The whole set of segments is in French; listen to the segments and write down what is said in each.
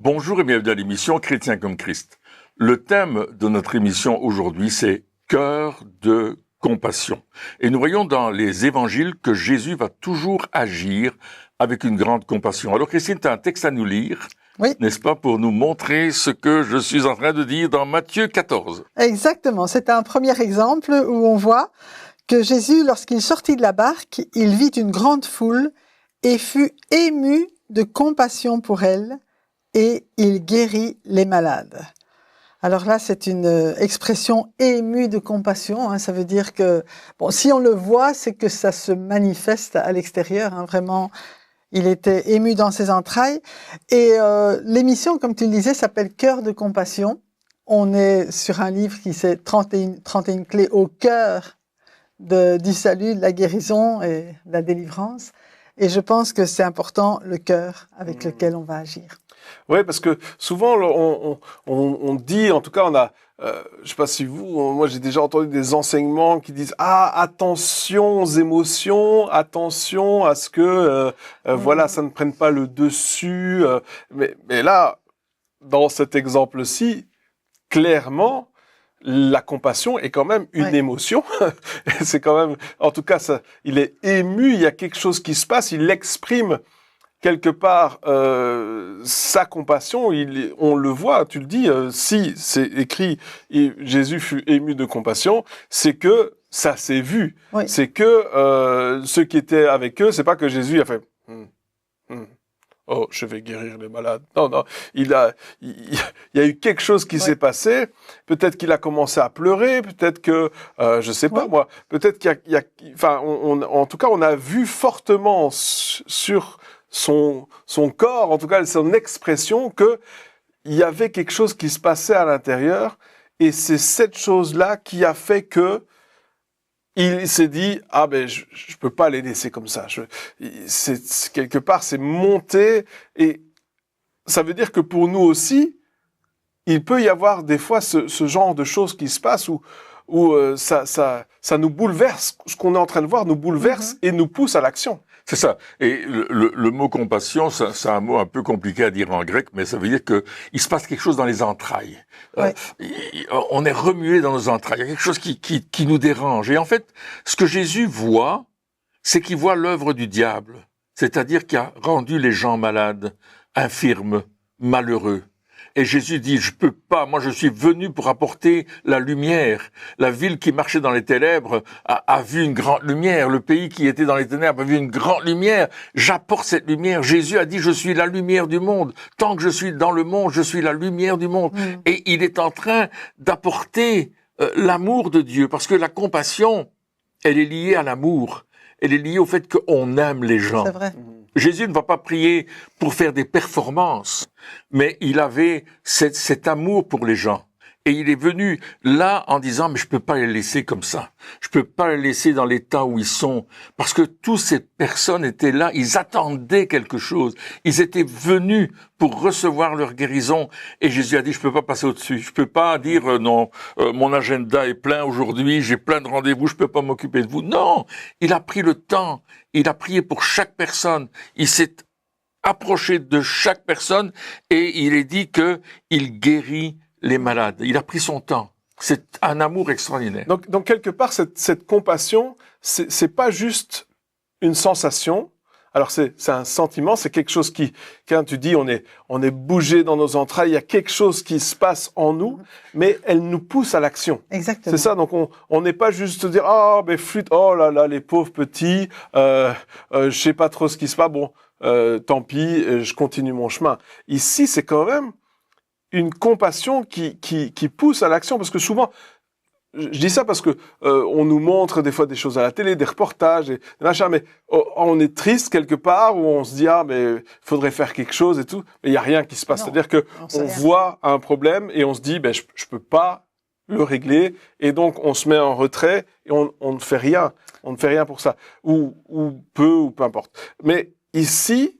Bonjour et bienvenue à l'émission Chrétien comme Christ. Le thème de notre émission aujourd'hui, c'est cœur de compassion. Et nous voyons dans les évangiles que Jésus va toujours agir avec une grande compassion. Alors Christine, tu as un texte à nous lire, oui, n'est-ce pas, pour nous montrer ce que je suis en train de dire dans Matthieu 14. Exactement. C'est un premier exemple où on voit que Jésus, lorsqu'il sortit de la barque, il vit une grande foule et fut ému de compassion pour elle et il guérit les malades. Alors là, c'est une expression émue de compassion. Ça veut dire que, bon, si on le voit, c'est que ça se manifeste à l'extérieur. Vraiment, il était ému dans ses entrailles. Et l'émission, comme tu le disais, s'appelle Cœur de compassion. On est sur un livre qui c'est 31 clés au cœur du salut, de la guérison et de la délivrance. Et je pense que c'est important, le cœur avec lequel on va agir. Oui, parce que souvent, on dit, en tout cas, on a, je sais pas si moi j'ai déjà entendu des enseignements qui disent, attention aux émotions, attention à ce que, voilà, ça ne prenne pas le dessus. Mais là, dans cet exemple-ci, clairement, la compassion est quand même une émotion. C'est quand même, en tout cas, il est ému, il y a quelque chose qui se passe, il exprime quelque part sa compassion. On le voit, tu le dis, si c'est écrit Jésus fut ému de compassion, c'est que ça s'est vu. Oui. C'est que ceux qui étaient avec eux, c'est pas que Jésus a fait oh, je vais guérir les malades. Non, il y a eu quelque chose qui s'est passé. Peut-être qu'il a commencé à pleurer. Peut-être que, je sais pas moi. Peut-être en tout cas, on a vu fortement sur son corps, en tout cas son expression, que il y avait quelque chose qui se passait à l'intérieur. Et c'est cette chose-là qui a fait que il s'est dit je peux pas les laisser comme ça. C'est quelque part c'est monté, et ça veut dire que pour nous aussi il peut y avoir des fois ce genre de choses qui se passent où ça nous bouleverse, ce qu'on est en train de voir nous bouleverse et nous pousse à l'action. C'est ça. Et le mot compassion, c'est un mot un peu compliqué à dire en grec, mais ça veut dire que il se passe quelque chose dans les entrailles. Ouais. On est remué dans nos entrailles. Il y a quelque chose qui nous dérange. Et en fait, ce que Jésus voit, c'est qu'il voit l'œuvre du diable. C'est-à-dire qu'il a rendu les gens malades, infirmes, malheureux. Et Jésus dit, je peux pas, moi je suis venu pour apporter la lumière. La ville qui marchait dans les ténèbres a vu une grande lumière. Le pays qui était dans les ténèbres a vu une grande lumière. J'apporte cette lumière. Jésus a dit, je suis la lumière du monde. Tant que je suis dans le monde, je suis la lumière du monde. Et il est en train d'apporter l'amour de Dieu. Parce que la compassion, elle est liée à l'amour. Elle est liée au fait qu'on aime les gens. C'est vrai. Jésus ne va pas prier pour faire des performances, mais il avait cet amour pour les gens. Et il est venu là en disant, mais je peux pas les laisser comme ça. Je peux pas les laisser dans l'état où ils sont. Parce que toutes ces personnes étaient là, ils attendaient quelque chose. Ils étaient venus pour recevoir leur guérison. Et Jésus a dit, je peux pas passer au-dessus. Je peux pas dire, non, mon agenda est plein aujourd'hui, j'ai plein de rendez-vous, je peux pas m'occuper de vous. Non! Il a pris le temps. Il a prié pour chaque personne. Il s'est approché de chaque personne et il est dit que il guérit les malades. Il a pris son temps. C'est un amour extraordinaire. Donc quelque part, cette compassion, c'est pas juste une sensation. Alors c'est un sentiment, c'est quelque chose quand tu dis on est bougé dans nos entrailles, il y a quelque chose qui se passe en nous, mais elle nous pousse à l'action. Exactement. C'est ça, donc on n'est pas juste dire flûte, oh là là, les pauvres petits, je sais pas trop ce qui se passe, tant pis, je continue mon chemin. Ici, c'est quand même une compassion qui pousse à l'action, parce que souvent, je dis ça parce que on nous montre des fois des choses à la télé, des reportages, et machin, mais on est triste quelque part, où on se dit mais faudrait faire quelque chose et tout, mais il y a rien qui se passe. Non, c'est-à-dire que on voit un problème et on se dit je peux pas le régler, et donc on se met en retrait et on ne fait rien, pour ça, ou peu importe. Mais ici,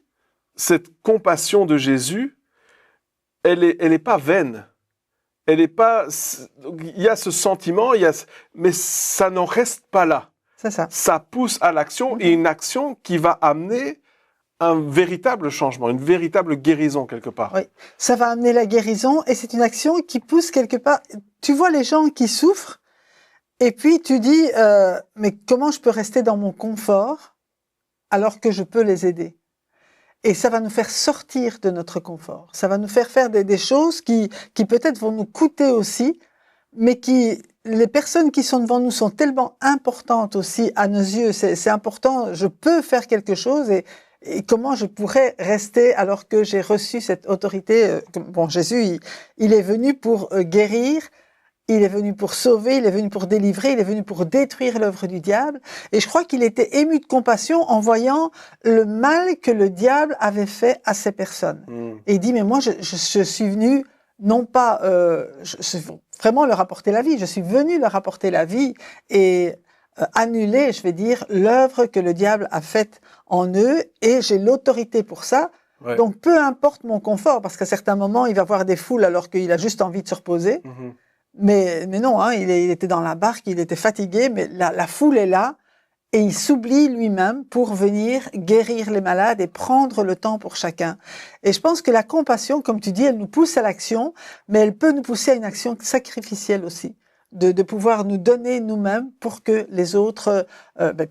cette compassion de Jésus, elle est pas vaine. Elle est pas. Il y a ce sentiment, mais ça n'en reste pas là. C'est ça. Ça pousse à l'action, et une action qui va amener un véritable changement, une véritable guérison quelque part. Oui, ça va amener la guérison et c'est une action qui pousse quelque part. Tu vois les gens qui souffrent et puis tu dis mais comment je peux rester dans mon confort alors que je peux les aider? Et ça va nous faire sortir de notre confort. Ça va nous faire des choses qui peut-être vont nous coûter aussi, mais les personnes qui sont devant nous sont tellement importantes aussi à nos yeux. C'est important, je peux faire quelque chose et comment je pourrais rester alors que j'ai reçu cette autorité. Bon, Jésus, il est venu pour guérir, il est venu pour sauver, il est venu pour délivrer, il est venu pour détruire l'œuvre du diable. Et je crois qu'il était ému de compassion en voyant le mal que le diable avait fait à ces personnes. Et il dit, mais moi, je suis venu, non pas vraiment leur apporter la vie, je suis venu leur apporter la vie et annuler, je vais dire, l'œuvre que le diable a faite en eux, et j'ai l'autorité pour ça. Ouais. Donc, peu importe mon confort, parce qu'à certains moments, il va voir des foules alors qu'il a juste envie de se reposer. Mais non, hein, il était dans la barque, il était fatigué, mais la foule est là et il s'oublie lui-même pour venir guérir les malades et prendre le temps pour chacun. Et je pense que la compassion, comme tu dis, elle nous pousse à l'action, mais elle peut nous pousser à une action sacrificielle aussi, de pouvoir nous donner nous-mêmes pour que les autres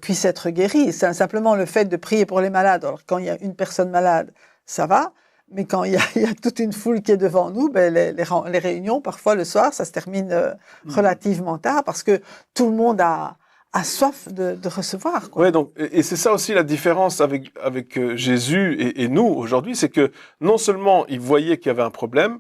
puissent être guéris. C'est simplement le fait de prier pour les malades. Alors quand il y a une personne malade, ça va. Mais quand il y a toute une foule qui est devant nous, les réunions, parfois le soir, ça se termine relativement tard parce que tout le monde a soif de recevoir, quoi. Ouais, donc, et c'est ça aussi la différence avec Jésus et nous aujourd'hui, c'est que non seulement il voyait qu'il y avait un problème,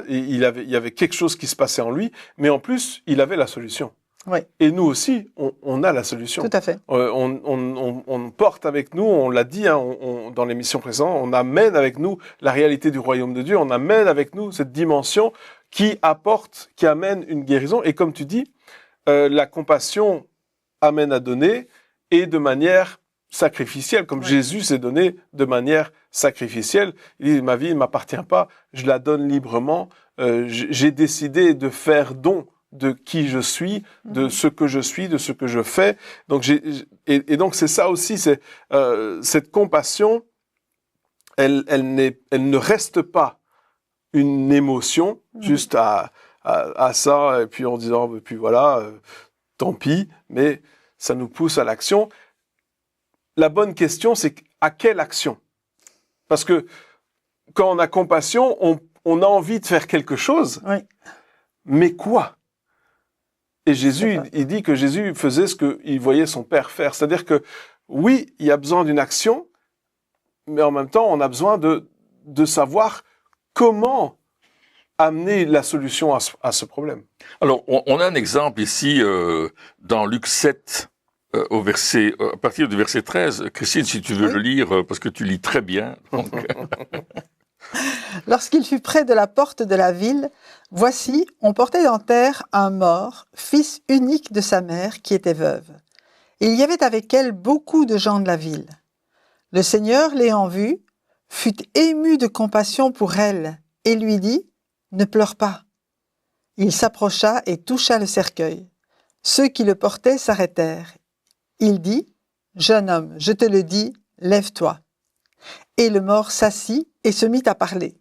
il y avait quelque chose qui se passait en lui, mais en plus, il avait la solution. Oui. Et nous aussi, on a la solution. Tout à fait. On porte avec nous, on l'a dit dans l'émission précédente, on amène avec nous la réalité du royaume de Dieu, on amène avec nous cette dimension qui amène une guérison. Et comme tu dis, la compassion amène à donner et de manière sacrificielle, comme Jésus s'est donné de manière sacrificielle. Il dit, ma vie ne m'appartient pas, je la donne librement, j'ai décidé de faire don de qui je suis, de ce que je suis, de ce que je fais. Donc et donc c'est ça aussi, c'est cette compassion, elle ne reste pas une émotion juste à ça et puis en disant puis voilà, tant pis, mais ça nous pousse à l'action. La bonne question, c'est à quelle action? Parce que quand on a compassion, on a envie de faire quelque chose, mais quoi? Et Jésus, il dit que Jésus faisait ce qu'il voyait son Père faire. C'est-à-dire que, oui, il y a besoin d'une action, mais en même temps, on a besoin de savoir comment amener la solution à ce problème. Alors, on a un exemple ici dans Luc 7, à partir du verset 13. Christine, si tu veux le lire, parce que tu lis très bien. Donc... Lorsqu'il fut près de la porte de la ville, voici, on portait en terre un mort, fils unique de sa mère, qui était veuve. Et il y avait avec elle beaucoup de gens de la ville. Le Seigneur, l'ayant vue, fut ému de compassion pour elle, et lui dit, « Ne pleure pas. » Il s'approcha et toucha le cercueil. Ceux qui le portaient s'arrêtèrent. Il dit, « Jeune homme, je te le dis, lève-toi. » Et le mort s'assit et se mit à parler.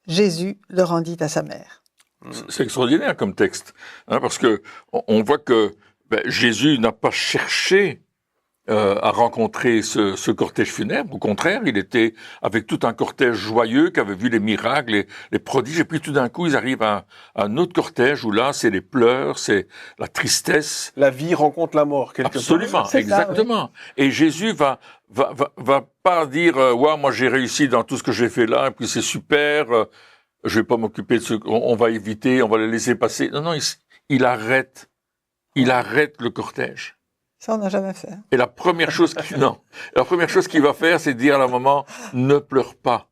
Jésus le rendit à sa mère. C'est extraordinaire comme texte, hein, parce que on voit que Jésus n'a pas cherché à rencontrer ce cortège funèbre. Au contraire, il était avec tout un cortège joyeux qui avait vu les miracles, les prodiges, et puis tout d'un coup, ils arrivent à un autre cortège où là, c'est les pleurs, c'est la tristesse. La vie rencontre la mort, quelque part. Absolument, exactement. Ça, oui. Et Jésus va pas dire ouais, moi j'ai réussi dans tout ce que j'ai fait là, et puis c'est super, je vais pas m'occuper de ce on va éviter, on va les laisser passer. Non, il arrête le cortège. Ça, on n'a jamais fait. Et la première chose qu'il va faire, c'est dire à la maman, ne pleure pas.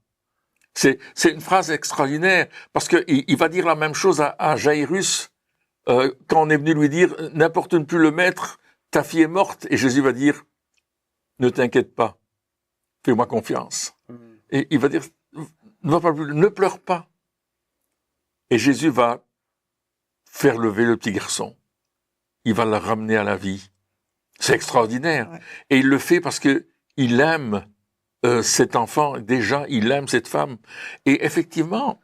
C'est une phrase extraordinaire, parce que il va dire la même chose à Jairus, quand on est venu lui dire, n'importune plus le maître, ta fille est morte, et Jésus va dire, ne t'inquiète pas, fais-moi confiance. Et il va dire, ne pleure pas. Et Jésus va faire lever le petit garçon. Il va le ramener à la vie. C'est extraordinaire. Ouais. Et il le fait parce que il aime cet enfant, déjà, il aime cette femme. Et effectivement,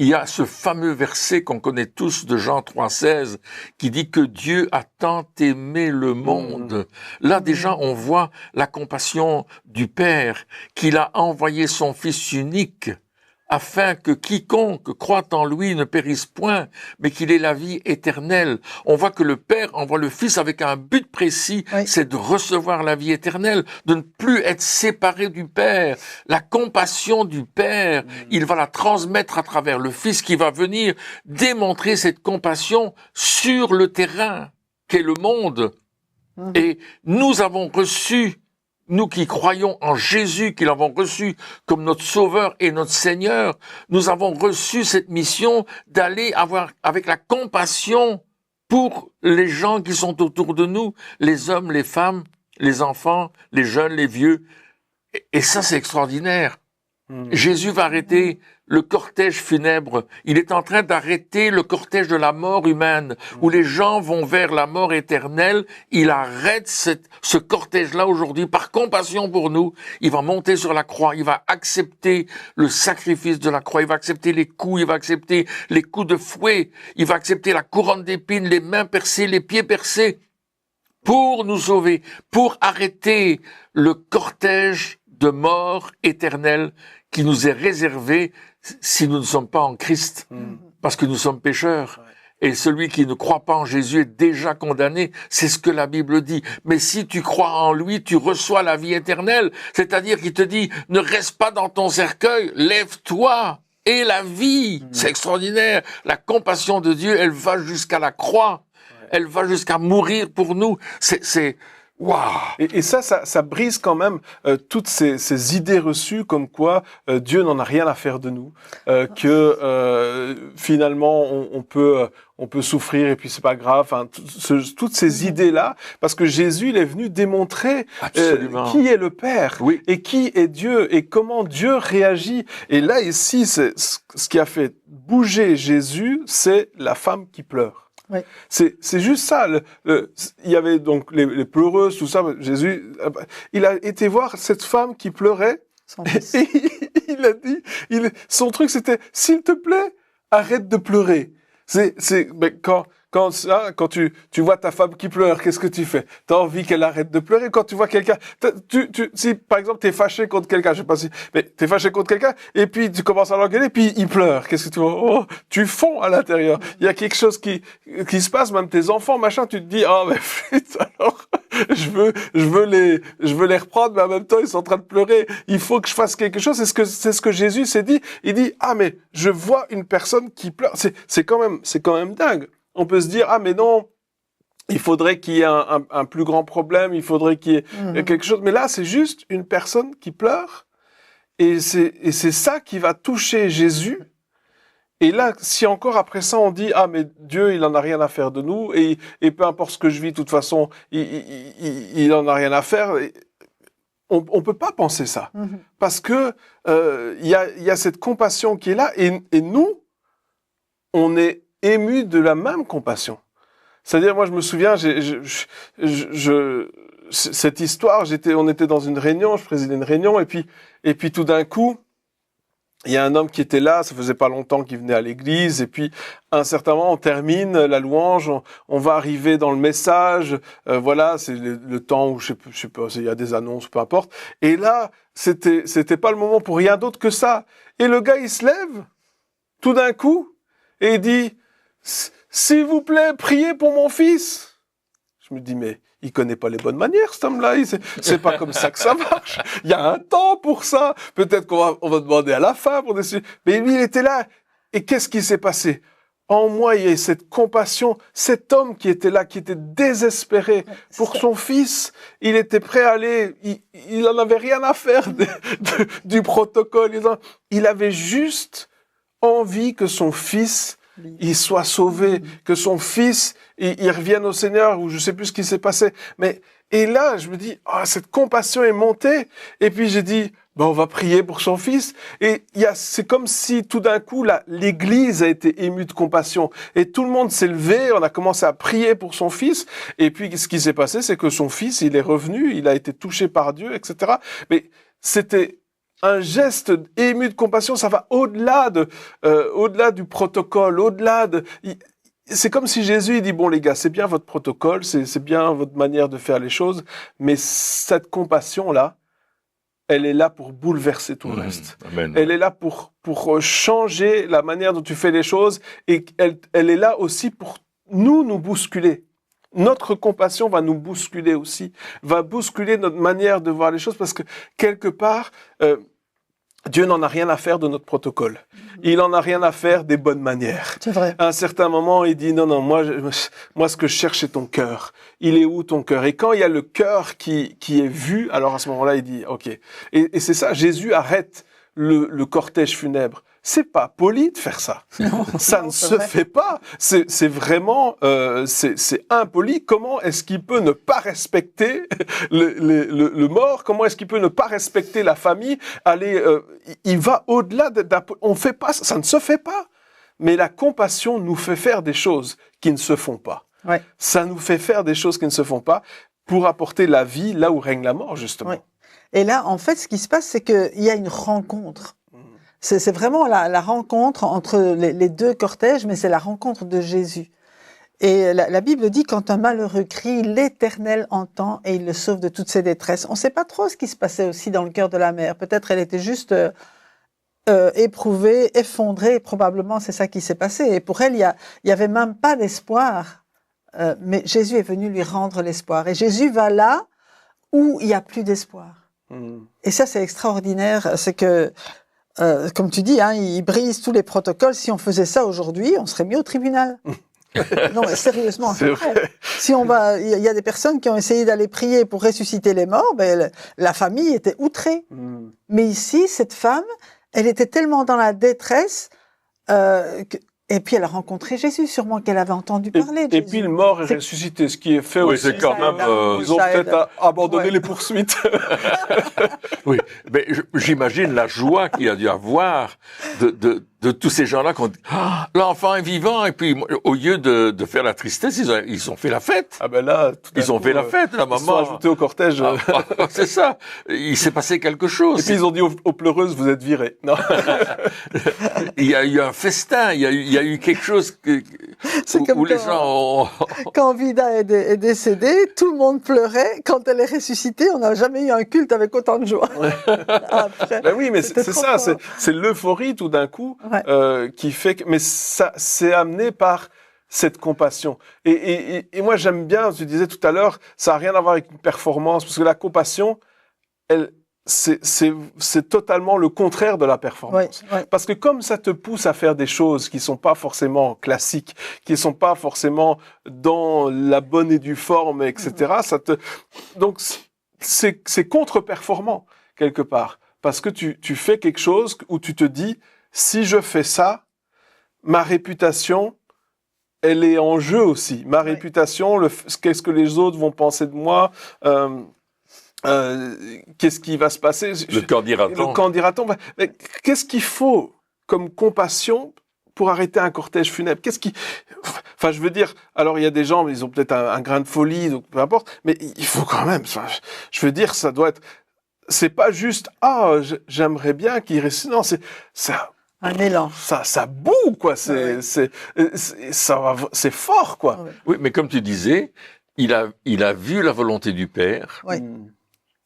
il y a ce fameux verset qu'on connaît tous de Jean 3,16 qui dit que Dieu a tant aimé le monde. Là, déjà, on voit la compassion du Père, qu'il a envoyé son Fils unique afin que quiconque croit en lui ne périsse point, mais qu'il ait la vie éternelle. On voit que le Père envoie le Fils avec un but précis, c'est de recevoir la vie éternelle, de ne plus être séparé du Père. La compassion du Père, il va la transmettre à travers le Fils qui va venir démontrer cette compassion sur le terrain qu'est le monde. Et nous avons reçu, nous qui croyons en Jésus, qui l'avons reçu comme notre Sauveur et notre Seigneur, nous avons reçu cette mission d'aller avoir avec la compassion pour les gens qui sont autour de nous, les hommes, les femmes, les enfants, les jeunes, les vieux. Et ça, c'est extraordinaire. Jésus va arrêter le cortège funèbre. Il est en train d'arrêter le cortège de la mort humaine, où les gens vont vers la mort éternelle. Il arrête ce cortège-là aujourd'hui par compassion pour nous. Il va monter sur la croix. Il va accepter le sacrifice de la croix. Il va accepter les coups. Il va accepter les coups de fouet. Il va accepter la couronne d'épines, les mains percées, les pieds percés, pour nous sauver, pour arrêter le cortège de mort éternelle qui nous est réservé si nous ne sommes pas en Christ, parce que nous sommes pécheurs. Et celui qui ne croit pas en Jésus est déjà condamné. C'est ce que la Bible dit. Mais si tu crois en lui, tu reçois la vie éternelle. C'est-à-dire qu'il te dit, ne reste pas dans ton cercueil, lève-toi et la vie. C'est extraordinaire. La compassion de Dieu, elle va jusqu'à la croix. Elle va jusqu'à mourir pour nous. C'est waouh! Et ça brise quand même toutes ces idées reçues comme quoi Dieu n'en a rien à faire de nous, que finalement on peut souffrir et puis c'est pas grave. Enfin, toutes ces idées-là, parce que Jésus il est venu démontrer qui est le Père et qui est Dieu et comment Dieu réagit. Et là ici, ce qui a fait bouger Jésus, c'est la femme qui pleure. Oui. C'est juste ça. Il y avait donc les pleureuses, tout ça. Jésus, il a été voir cette femme qui pleurait. Et il a dit, son truc c'était, s'il te plaît, arrête de pleurer. Mais quand tu vois ta femme qui pleure, qu'est-ce que tu fais? T'as envie qu'elle arrête de pleurer. Quand tu vois quelqu'un, si par exemple t'es fâché contre quelqu'un, je sais pas si, mais t'es fâché contre quelqu'un, et puis tu commences à l'engueuler, puis il pleure. Qu'est-ce que tu vois? Oh, tu fonds à l'intérieur. Il y a quelque chose qui se passe, même tes enfants, machin, tu te dis, ah, mais flûte, alors, je veux les reprendre, mais en même temps, ils sont en train de pleurer. Il faut que je fasse quelque chose. C'est ce que Jésus s'est dit. Il dit, ah, mais je vois une personne qui pleure. C'est quand même dingue. On peut se dire, ah mais non, il faudrait qu'il y ait un plus grand problème, il faudrait qu'il y ait quelque chose. Mais là, c'est juste une personne qui pleure. Et c'est ça qui va toucher Jésus. Et là, si encore après ça, on dit, ah mais Dieu, il en a rien à faire de nous, et peu importe ce que je vis, de toute façon, il en a rien à faire. On peut pas penser ça. Parce que il y a cette compassion qui est là, et nous, on est ému de la même compassion. C'est-à-dire, moi, je me souviens, cette histoire, on était dans une réunion, je présidais une réunion, et puis tout d'un coup, il y a un homme qui était là, ça faisait pas longtemps qu'il venait à l'église, et puis, à un certain moment, on termine la louange, on va arriver dans le message, voilà, c'est le temps où, je sais pas, il y a des annonces, peu importe, et là, c'était pas le moment pour rien d'autre que ça. Et le gars, il se lève, tout d'un coup, et il dit, s'il vous plaît, priez pour mon fils. Je me dis, mais il connaît pas les bonnes manières, cet homme-là. C'est pas comme ça que ça marche. Il y a un temps pour ça. Peut-être qu'on va demander à la femme pour décider. Mais lui, il était là. Et qu'est-ce qui s'est passé? En moi, il y a cette compassion. Cet homme qui était là, qui était désespéré pour son fils, il était prêt à aller. Il en avait rien à faire du protocole. Il avait juste envie que son fils il soit sauvé, que son fils il revienne au Seigneur, ou je sais plus ce qui s'est passé. Et là, je me dis, cette compassion est montée. Et puis j'ai dit, on va prier pour son fils. Et c'est comme si tout d'un coup, l'Église a été émue de compassion. Et tout le monde s'est levé, on a commencé à prier pour son fils. Et puis ce qui s'est passé, c'est que son fils, il est revenu, il a été touché par Dieu, etc. Mais c'était un geste ému de compassion, ça va au-delà du protocole, c'est comme si Jésus il dit bon les gars, c'est bien votre protocole, c'est bien votre manière de faire les choses, mais cette compassion là, elle est là pour bouleverser tout le reste. Amen. Elle est là pour changer la manière dont tu fais les choses, et elle est là aussi pour nous bousculer. Notre compassion va nous bousculer aussi, va bousculer notre manière de voir les choses, parce que quelque part, Dieu n'en a rien à faire de notre protocole. Il en a rien à faire des bonnes manières. C'est vrai. À un certain moment, il dit non, moi, ce que je cherche, c'est ton cœur. Il est où ton cœur? Et quand il y a le cœur qui est vu, alors à ce moment-là, il dit ok. Et c'est ça, Jésus arrête le cortège funèbre. C'est pas poli de faire ça. Non, Ça non, ne c'est se vrai. fait pas. C'est vraiment, c'est impoli. Comment est-ce qu'il peut ne pas respecter le mort? Comment est-ce qu'il peut ne pas respecter la famille? Il va au-delà on fait pas, ça ne se fait pas. Mais la compassion nous fait faire des choses qui ne se font pas. Ouais. Ça nous fait faire des choses qui ne se font pas pour apporter la vie là où règne la mort, justement. Ouais. Et là, en fait, ce qui se passe, c'est qu'il y a une rencontre. C'est vraiment la rencontre entre les deux cortèges, mais c'est la rencontre de Jésus. Et la Bible dit, quand un malheureux crie, l'Éternel entend et il le sauve de toutes ses détresses. On ne sait pas trop ce qui se passait aussi dans le cœur de la mère. Peut-être elle était juste éprouvée, effondrée, et probablement c'est ça qui s'est passé. Et pour elle, il y avait même pas d'espoir. Mais Jésus est venu lui rendre l'espoir. Et Jésus va là où il n'y a plus d'espoir. Et ça, c'est extraordinaire. C'est que, comme tu dis, hein, il brise tous les protocoles. Si on faisait ça aujourd'hui, on serait mis au tribunal. Non, mais sérieusement, c'est vrai. Si on va, il y a des personnes qui ont essayé d'aller prier pour ressusciter les morts, ben, la famille était outrée. Mais ici, cette femme, elle était tellement dans la détresse, et puis elle a rencontré Jésus, sûrement qu'elle avait entendu parler de Et Jésus. puis le mort est ressuscité, ce qui est fait Oui, aussi. c'est quand même. Ils ont peut-être abandonné les poursuites. Oui, mais j'imagine la joie qu'il a dû avoir de tous ces gens-là qui ont dit l'enfant est vivant, et puis au lieu de faire la tristesse, ils ont fait la fête. Ah ben là, tout d'un Ils ont coup, fait la fête, la Ils sont maman. ajoutés au cortège. C'est ça. Il s'est passé quelque chose. Et puis ils ont dit aux pleureuses, vous êtes virées. Non. Il y a eu un festin. Il y a eu quelque chose C'est comme où les quand- gens ont... Quand Vida est décédée, tout le monde pleurait. Quand elle est ressuscitée, on n'a jamais eu un culte avec autant de joie. Après. Ben oui, mais C'était c'est trop ça, fort. c'est l'euphorie tout d'un coup Ouais. qui fait que, mais ça, c'est amené par cette compassion. Et moi j'aime bien, tu disais tout à l'heure, ça a rien à voir avec une performance, parce que la compassion, c'est totalement le contraire de la performance. Ouais. Parce que comme ça te pousse à faire des choses qui sont pas forcément classiques, qui sont pas forcément dans la bonne et due forme, etc., donc c'est contre-performant quelque part. Parce que tu fais quelque chose où tu te dis, si je fais ça, ma réputation, elle est en jeu aussi. Ma réputation, qu'est-ce que les autres vont penser de moi, qu'est-ce qui va se passer? Le qu'en dira-t-on? Le qu'en dira-t-on? Mais qu'est-ce qu'il faut comme compassion pour arrêter un cortège funèbre? Enfin, je veux dire, alors il y a des gens, ils ont peut-être un grain de folie, donc peu importe, mais il faut quand même, je veux dire, ça doit être, c'est pas juste, j'aimerais bien qu'il reste, non, c'est Un élan. ça boue, quoi, c'est fort, quoi. Ouais. Oui, mais comme tu disais, il a vu la volonté du Père. Oui.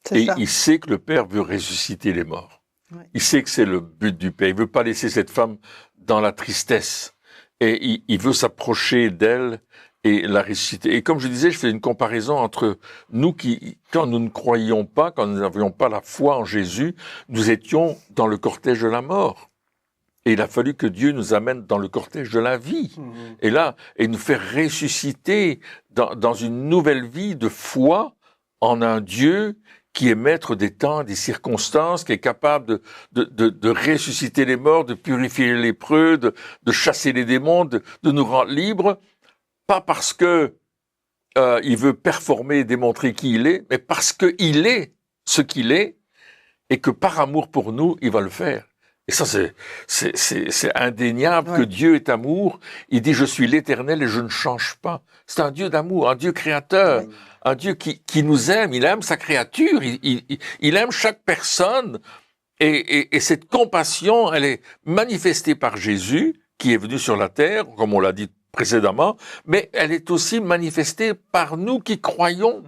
C'est Et ça. il sait que le Père veut ressusciter les morts. Ouais. Il sait que c'est le but du Père. Il veut pas laisser cette femme dans la tristesse. Et il veut s'approcher d'elle et la ressusciter. Et comme je disais, je fais une comparaison entre nous qui, quand nous ne croyions pas, quand nous n'avions pas la foi en Jésus, nous étions dans le cortège de la mort. Et il a fallu que Dieu nous amène dans le cortège de la vie. Et là, et nous faire ressusciter dans une nouvelle vie de foi en un Dieu qui est maître des temps, des circonstances, qui est capable de ressusciter les morts, de purifier les lépreux, de chasser les démons, de nous rendre libres, pas parce que il veut performer et démontrer qui il est, mais parce qu'il est ce qu'il est, et que par amour pour nous, il va le faire. Et ça, c'est indéniable que Dieu est amour. Il dit, je suis l'Éternel et je ne change pas. C'est un Dieu d'amour, un Dieu créateur, un Dieu qui nous aime. Il aime sa créature, il aime chaque personne. Et cette compassion, elle est manifestée par Jésus, qui est venu sur la terre, comme on l'a dit précédemment, mais elle est aussi manifestée par nous qui croyons,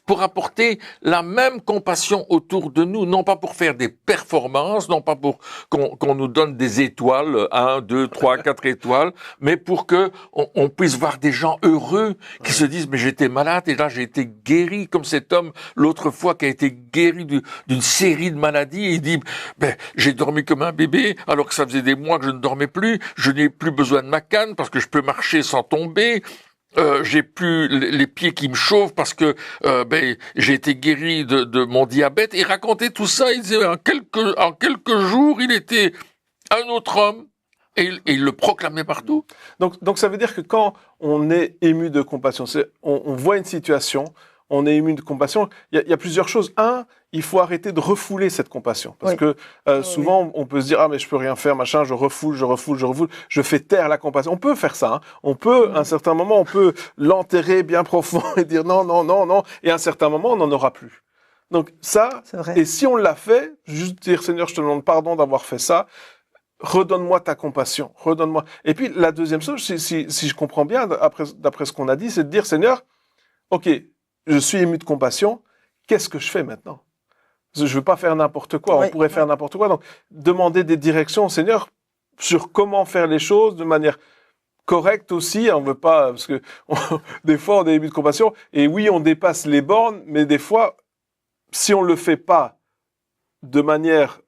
pour apporter la même compassion autour de nous, non pas pour faire des performances, non pas pour qu'on nous donne des étoiles, 1, 2, 3, 4 étoiles, mais pour que on puisse voir des gens heureux qui se disent mais j'étais malade et là j'ai été guéri, comme cet homme l'autre fois qui a été guéri d'une série de maladies et il dit ben j'ai dormi comme un bébé alors que ça faisait des mois que je ne dormais plus, je n'ai plus besoin de ma canne parce que je peux marcher sans tomber. J'ai plus les pieds qui me chauffent parce que j'ai été guéri de mon diabète. Et raconter tout ça, il disait en quelques jours, il était un autre homme et il le proclamait partout. Donc ça veut dire que quand on est ému de compassion, on voit une situation, on est ému de compassion, il y a plusieurs choses. Un, il faut arrêter de refouler cette compassion. Parce que souvent, on peut se dire « Ah, mais je peux rien faire, machin, je refoule, je fais taire la compassion. » On peut faire ça. Hein. On peut, à un certain moment, on peut l'enterrer bien profond et dire « Non, non, non, non. » Et à un certain moment, on n'en aura plus. Donc ça, et si on l'a fait, juste dire « Seigneur, je te demande pardon d'avoir fait ça. » Redonne-moi ta compassion, redonne-moi. Et puis, la deuxième chose, si je comprends bien, d'après ce qu'on a dit, c'est de dire « Seigneur, ok, je suis ému de compassion, qu'est-ce que je fais maintenant ?» Je veux pas faire n'importe quoi. On pourrait faire n'importe quoi. Donc, demander des directions au Seigneur sur comment faire les choses de manière correcte aussi. On veut pas, parce que des fois, on est ému de compassion. Et oui, on dépasse les bornes, mais des fois, si on le fait pas de manière,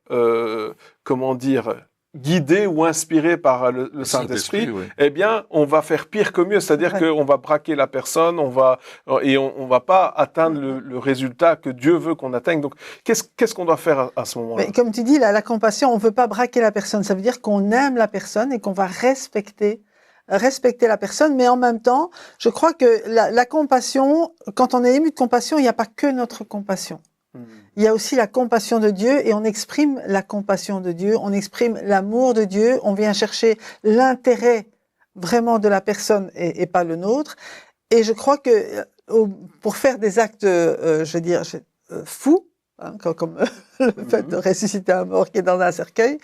guidé ou inspiré par le Saint-Esprit, eh bien, on va faire pire que mieux. C'est-à-dire qu'on va braquer la personne, on va pas atteindre le résultat que Dieu veut qu'on atteigne. Donc, qu'est-ce qu'on doit faire à ce moment-là? Mais comme tu dis, la compassion, on veut pas braquer la personne. Ça veut dire qu'on aime la personne et qu'on va respecter la personne. Mais en même temps, je crois que la compassion, quand on est ému de compassion, il n'y a pas que notre compassion. Il y a aussi la compassion de Dieu et on exprime la compassion de Dieu, on exprime l'amour de Dieu, on vient chercher l'intérêt vraiment de la personne et pas le nôtre. Et je crois que pour faire des actes, fous, hein, comme le fait de ressusciter un mort qui est dans un cercueil,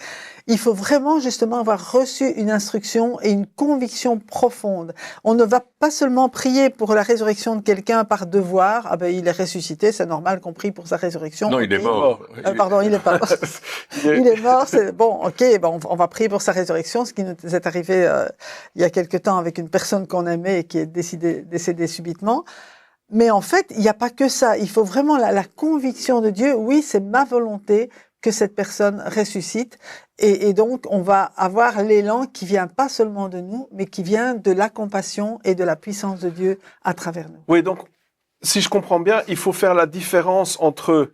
il faut vraiment justement avoir reçu une instruction et une conviction profonde. On ne va pas seulement prier pour la résurrection de quelqu'un par devoir. Ah ben il est ressuscité, c'est normal qu'on prie pour sa résurrection. Non, il est mort. Pardon, il est pas mort. Il est mort, c'est bon, ok, ben on va prier pour sa résurrection, ce qui nous est arrivé il y a quelque temps avec une personne qu'on aimait et qui est décédée subitement. Mais en fait, il n'y a pas que ça. Il faut vraiment la conviction de Dieu. Oui, c'est ma volonté que cette personne ressuscite. Et donc, on va avoir l'élan qui vient pas seulement de nous, mais qui vient de la compassion et de la puissance de Dieu à travers nous. Oui, donc, si je comprends bien, il faut faire la différence entre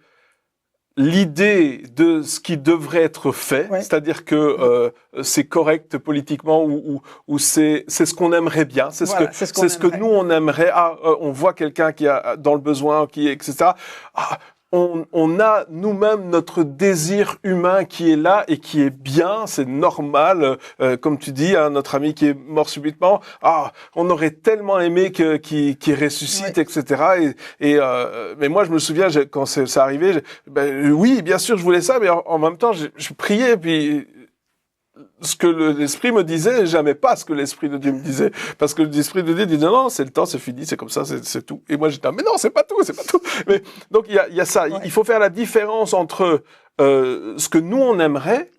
l'idée de ce qui devrait être fait, c'est-à-dire que c'est correct politiquement ou c'est ce qu'on aimerait bien, c'est ce que nous on aimerait. On voit quelqu'un qui a dans le besoin, etc. On a nous-mêmes notre désir humain qui est là et qui est bien, c'est normal. Comme tu dis, notre ami qui est mort subitement, on aurait tellement aimé qu'il ressuscite, etc. Mais moi, je me souviens quand c'est arrivé, oui, bien sûr, je voulais ça, mais en même temps, je priais, puis ce que l'Esprit me disait, jamais pas ce que l'Esprit de Dieu me disait. Parce que l'Esprit de Dieu dit, non, c'est le temps, c'est fini, c'est comme ça, c'est tout. Et moi, j'étais, mais non, c'est pas tout. Mais, donc, il y a ça. Il faut faire la différence entre, ce que nous, on aimerait,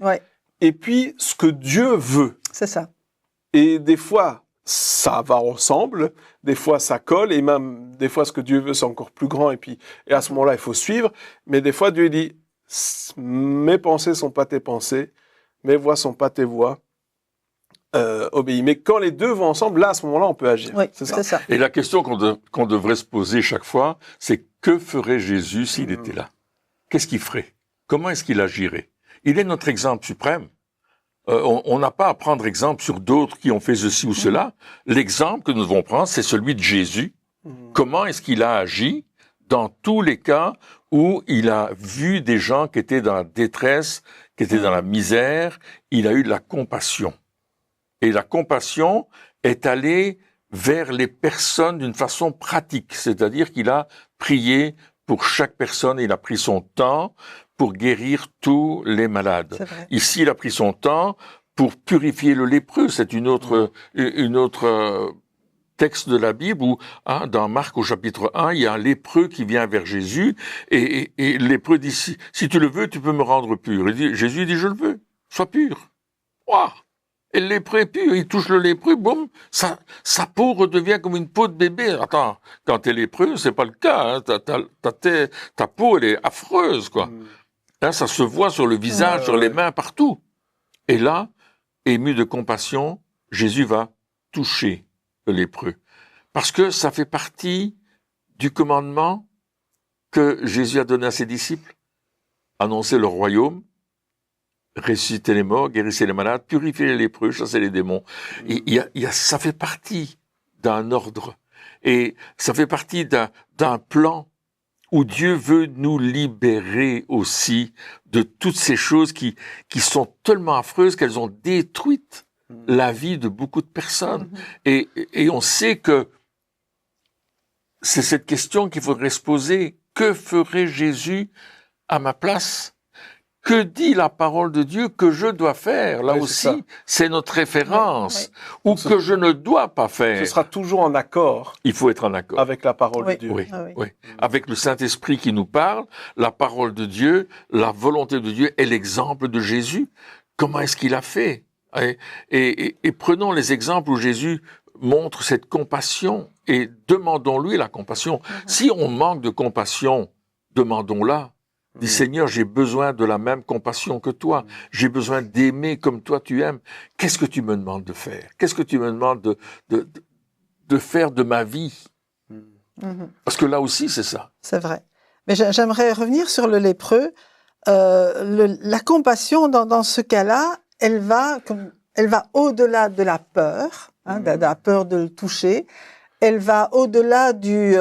et puis, ce que Dieu veut. C'est ça. Et des fois, ça va ensemble. Des fois, ça colle. Et même, des fois, ce que Dieu veut, c'est encore plus grand. Et à ce moment-là, il faut suivre. Mais des fois, Dieu dit, mes pensées sont pas tes pensées. Mes voix sont pas tes voix, obéis. Mais quand les deux vont ensemble, là, à ce moment-là, on peut agir. Oui, c'est ça. Et la question qu'on devrait se poser chaque fois, c'est que ferait Jésus s'il était là? Qu'est-ce qu'il ferait? Comment est-ce qu'il agirait? Il est notre exemple suprême. On n'a pas à prendre exemple sur d'autres qui ont fait ceci ou cela. L'exemple que nous devons prendre, c'est celui de Jésus. Comment est-ce qu'il a agi dans tous les cas où il a vu des gens qui étaient dans la détresse, qui étaient dans la misère, il a eu de la compassion. Et la compassion est allée vers les personnes d'une façon pratique, c'est-à-dire qu'il a prié pour chaque personne, il a pris son temps pour guérir tous les malades. C'est vrai. Ici, il a pris son temps pour purifier le lépreux. C'est une autre texte de la Bible où, dans Marc au chapitre 1, il y a un lépreux qui vient vers Jésus et le lépreux dit, si tu le veux, tu peux me rendre pur. Jésus dit, je le veux, sois pur. Ouah! Et le lépreux est pur, il touche le lépreux, boum, sa peau redevient comme une peau de bébé. Attends, quand t'es lépreux, c'est pas le cas, hein. Ta peau, elle est affreuse, quoi. Là, ça se voit sur le visage, sur les mains, partout. Et là, ému de compassion, Jésus va toucher le lépreux. Parce que ça fait partie du commandement que Jésus a donné à ses disciples. Annoncer le royaume, ressusciter les morts, guérissez les malades, purifier les lépreux, chasser les démons. Et ça fait partie d'un ordre. Et ça fait partie d'un plan où Dieu veut nous libérer aussi de toutes ces choses qui sont tellement affreuses qu'elles ont détruit la vie de beaucoup de personnes. Et on sait que c'est cette question qu'il faudrait se poser. Que ferait Jésus à ma place? Que dit la parole de Dieu que je dois faire? Là aussi, c'est notre référence. Ou que je ne dois pas faire. Ce sera toujours en accord. Il faut être en accord. Avec la parole de Dieu. Oui. Avec le Saint-Esprit qui nous parle, la parole de Dieu, la volonté de Dieu et l'exemple de Jésus. Comment est-ce qu'il a fait? Et prenons les exemples où Jésus montre cette compassion et demandons-lui la compassion. Si on manque de compassion, demandons-la. Dis Seigneur, j'ai besoin de la même compassion que toi. J'ai besoin d'aimer comme toi tu aimes. Qu'est-ce que tu me demandes de faire? Qu'est-ce que tu me demandes de faire de ma vie? Parce que là aussi, c'est ça. C'est vrai. Mais j'aimerais revenir sur le lépreux. La compassion, dans ce cas-là, elle va au-delà de la peur, de la peur de le toucher. Elle va au-delà du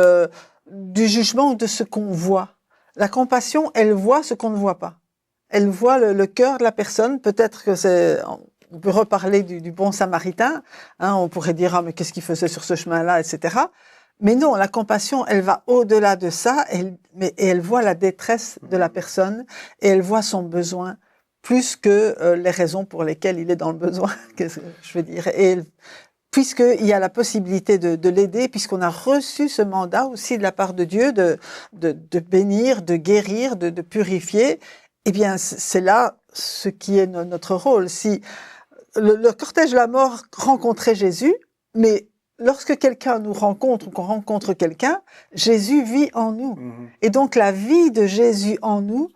jugement ou de ce qu'on voit. La compassion, elle voit ce qu'on ne voit pas. Elle voit le cœur de la personne. Peut-être que on peut reparler du bon samaritain. On pourrait dire, mais qu'est-ce qu'il faisait sur ce chemin-là, etc. Mais non, la compassion, elle va au-delà de ça. Et elle voit la détresse de la personne et elle voit son besoin plus que les raisons pour lesquelles il est dans le besoin, je veux dire. Et puisqu'il y a la possibilité de l'aider, puisqu'on a reçu ce mandat aussi de la part de Dieu de bénir, de guérir, de purifier, eh bien, c'est là ce qui est notre rôle. Si le cortège de la mort rencontrait Jésus, mais lorsque quelqu'un nous rencontre ou qu'on rencontre quelqu'un, Jésus vit en nous. Et donc, la vie de Jésus en nous,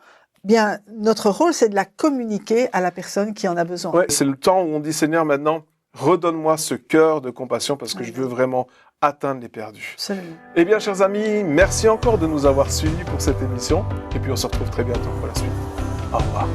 bien, notre rôle, c'est de la communiquer à la personne qui en a besoin. Ouais, c'est le temps où on dit, Seigneur, maintenant, redonne-moi ce cœur de compassion parce que je veux vraiment atteindre les perdus. Absolument. Eh bien, chers amis, merci encore de nous avoir suivis pour cette émission. Et puis, on se retrouve très bientôt pour la suite. Au revoir.